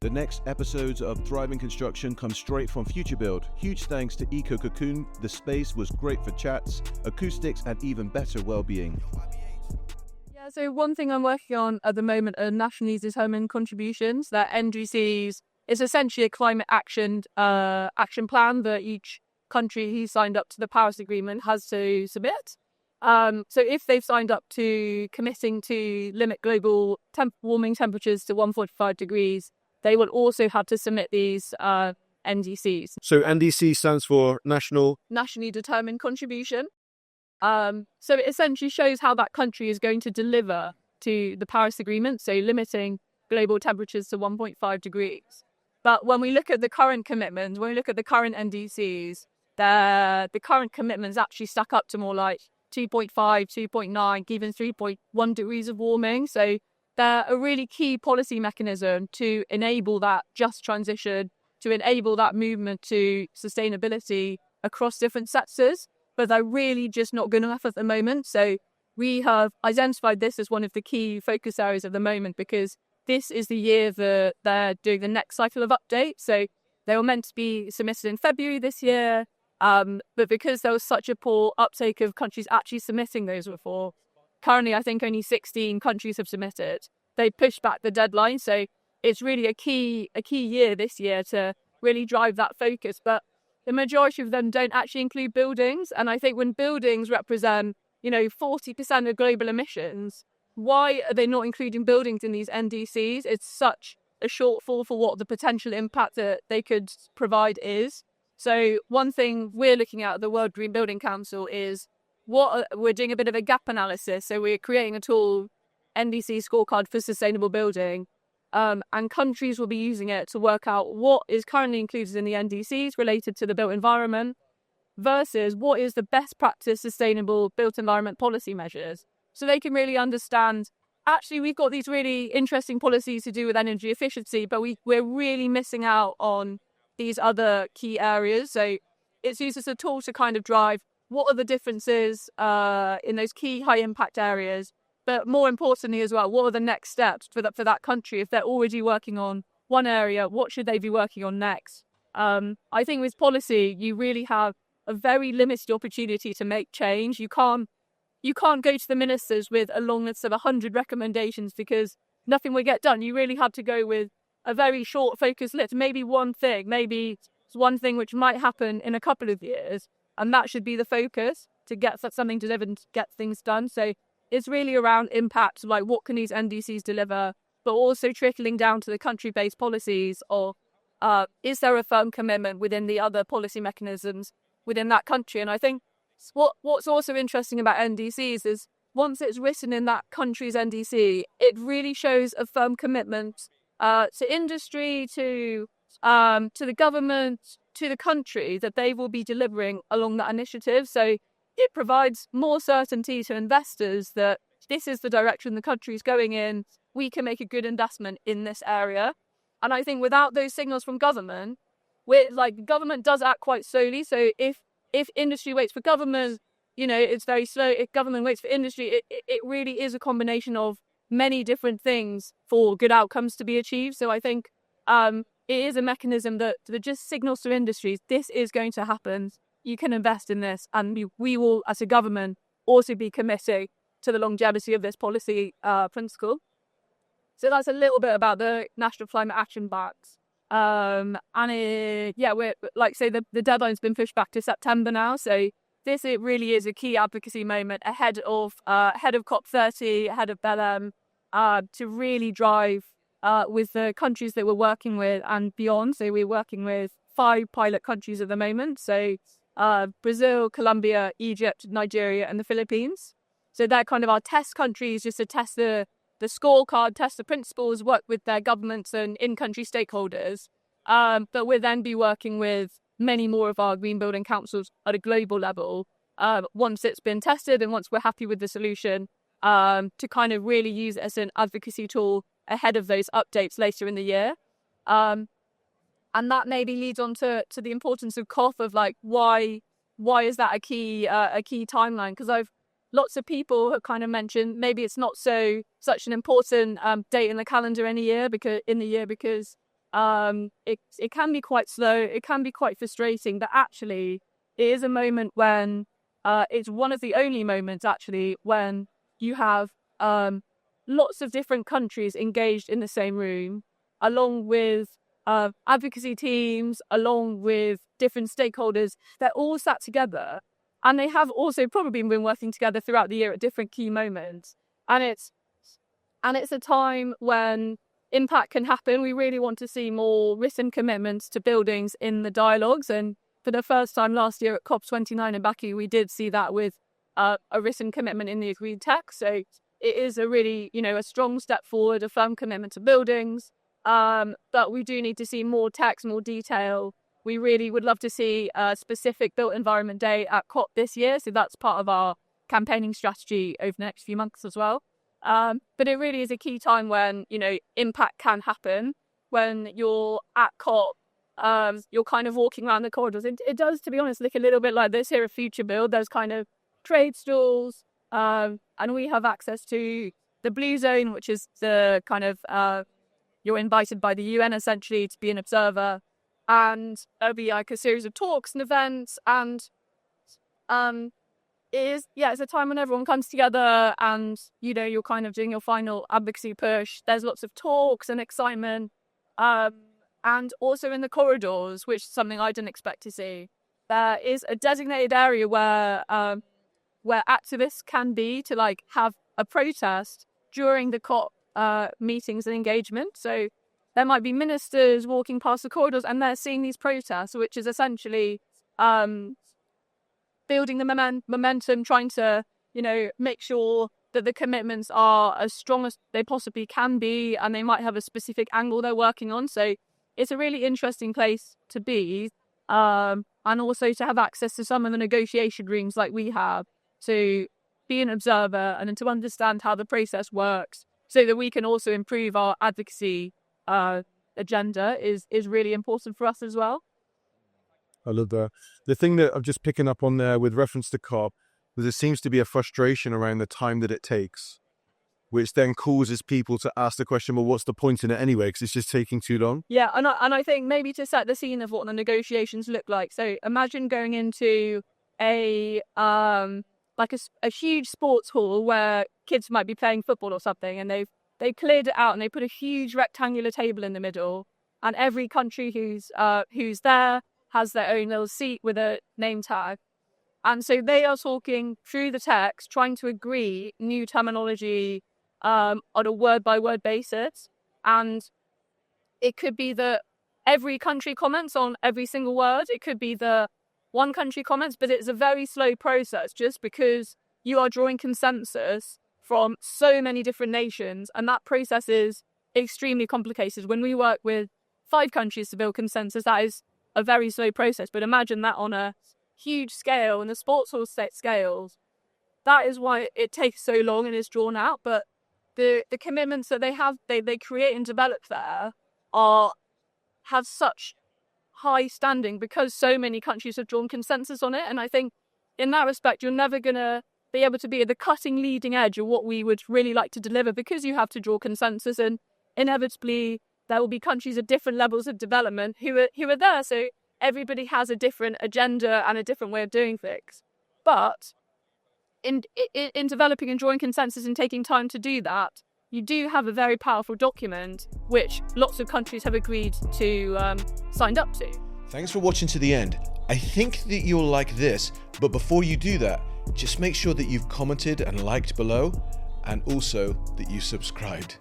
The next episodes of Thriving Construction come straight from Future Build. Huge thanks to Eco Cocoon. The space was great for chats, acoustics, and even better well-being. Yeah, so one thing I'm working on at the moment are nationally determined contributions. That NDCs is essentially a climate action plan that each country who signed up to the Paris Agreement has to submit. So if they've signed up to committing to limit global warming temperatures to 1.5 degrees, they will also have to submit these NDCs. So NDC stands for Nationally Determined Contribution. So it essentially shows how that country is going to deliver to the Paris Agreement, so limiting global temperatures to 1.5 degrees. But when we look at the current commitments, when we look at the current NDCs, the current commitments actually stack up to more like 2.5, 2.9, even 3.1 degrees of warming. So they're a really key policy mechanism to enable that just transition, to enable that movement to sustainability across different sectors. But they're really just not good enough at the moment. So we have identified this as one of the key focus areas at the moment, because this is the year that they're doing the next cycle of updates. So they were meant to be submitted in February this year. But because there was such a poor uptake of countries actually submitting those before, currently I think only 16 countries have submitted. They pushed back the deadline. So it's really a key year this year to really drive that focus. But the majority of them don't actually include buildings. And I think when buildings represent, 40% of global emissions, why are they not including buildings in these NDCs? It's such a shortfall for what the potential impact that they could provide is. So one thing we're looking at the World Green Building Council is we're doing a bit of a gap analysis. So we're creating a tool, NDC scorecard for sustainable building. And countries will be using it to work out what is currently included in the NDCs related to the built environment versus what is the best practice sustainable built environment policy measures. So they can really understand, actually, we've got these really interesting policies to do with energy efficiency, but we're really missing out on these other key areas. So it's used as a tool to kind of drive what are the differences in those key high impact areas. But more importantly as well, what are the next steps for that country? If they're already working on one area, what should they be working on next? I think with policy, you really have a very limited opportunity to make change. You can't go to the ministers with a long list of 100 recommendations because nothing will get done. You really have to go with a very short focus list, maybe one thing which might happen in a couple of years. And that should be the focus to get something delivered and to get things done. So it's really around impact, like what can these NDCs deliver, but also trickling down to the country-based policies of is there a firm commitment within the other policy mechanisms within that country? And I think what's also interesting about NDCs is once it's written in that country's NDC, it really shows a firm commitment to industry, to the government, to the country that they will be delivering along that initiative. So it provides more certainty to investors that this is the direction the country is going in. We can make a good investment in this area. And I think without those signals from government, government does act quite slowly. So if industry waits for government, it's very slow. If government waits for industry, it really is a combination of many different things for good outcomes to be achieved. So I think it is a mechanism that just signals to industries, this is going to happen. You can invest in this, and we will, as a government, also be committing to the longevity of this policy principle. So that's a little bit about the National Climate Action Plans. We're the deadline's been pushed back to September now. So it really is a key advocacy moment ahead of COP30, ahead of Belém, to really drive with the countries that we're working with and beyond. So we're working with 5 pilot countries at the moment. So Brazil, Colombia, Egypt, Nigeria, and the Philippines. So they're kind of our test countries, just to test the scorecard, test the principles, work with their governments and in-country stakeholders. But we'll then be working with many more of our green building councils at a global level once it's been tested and once we're happy with the solution, to kind of really use it as an advocacy tool ahead of those updates later in the year. And that maybe leads on to the importance of COP, of like why is that a key timeline? Because lots of people have kind of mentioned maybe it's not such an important date in the calendar in the year because It can be quite slow, it can be quite frustrating, but actually it is a moment when it's one of the only moments actually when you have lots of different countries engaged in the same room, along with advocacy teams, along with different stakeholders. They're all sat together, and they have also probably been working together throughout the year at different key moments. And it's a time when impact can happen. We really want to see more written commitments to buildings in the dialogues. And for the first time last year at COP29 in Baku, we did see that with a written commitment in the agreed text. So it is a really, a strong step forward, a firm commitment to buildings. But we do need to see more text, more detail. We really would love to see a specific built environment day at COP this year. So that's part of our campaigning strategy over the next few months as well. But it really is a key time when, impact can happen. When you're at COP, you're kind of walking around the corridors. It does, to be honest, look a little bit like this here at Future Build. There's kind of trade stalls, and we have access to the Blue Zone, which is the kind of, you're invited by the UN essentially to be an observer. And there'll be like a series of talks and events, and it's a time when everyone comes together and, you're kind of doing your final advocacy push. There's lots of talks and excitement. And also in the corridors, which is something I didn't expect to see, there is a designated area where activists can be to like have a protest during the COP meetings and engagement. So there might be ministers walking past the corridors and they're seeing these protests, which is essentially building the momentum, trying to, make sure that the commitments are as strong as they possibly can be, and they might have a specific angle they're working on. So it's a really interesting place to be, and also to have access to some of the negotiation rooms like we have, to be an observer and to understand how the process works so that we can also improve our advocacy agenda is really important for us as well. I love that. The thing that I'm just picking up on there with reference to COP was there seems to be a frustration around the time that it takes, which then causes people to ask the question, well, what's the point in it anyway? Because it's just taking too long. Yeah, and I think maybe to set the scene of what the negotiations look like. So imagine going into a huge sports hall where kids might be playing football or something, and they cleared it out and they put a huge rectangular table in the middle, and every country who's there has their own little seat with a name tag. And so they are talking through the text, trying to agree new terminology on a word-by-word basis. And it could be that every country comments on every single word. It could be that one country comments, but it's a very slow process just because you are drawing consensus from so many different nations. And that process is extremely complicated. When we work with 5 countries to build consensus, that is a very slow process. But imagine that on a huge scale, and the sports hall set scales. That is why it takes so long and is drawn out. But the commitments that they create and develop there have such high standing because so many countries have drawn consensus on it. And I think in that respect, you're never going to be able to be at the cutting leading edge of what we would really like to deliver, because you have to draw consensus, and inevitably there will be countries at different levels of development who are there. So everybody has a different agenda and a different way of doing things. But in developing and drawing consensus and taking time to do that, you do have a very powerful document which lots of countries have agreed to signed up to. Thanks for watching to the end. I think that you'll like this, but before you do that, just make sure that you've commented and liked below, and also that you subscribed.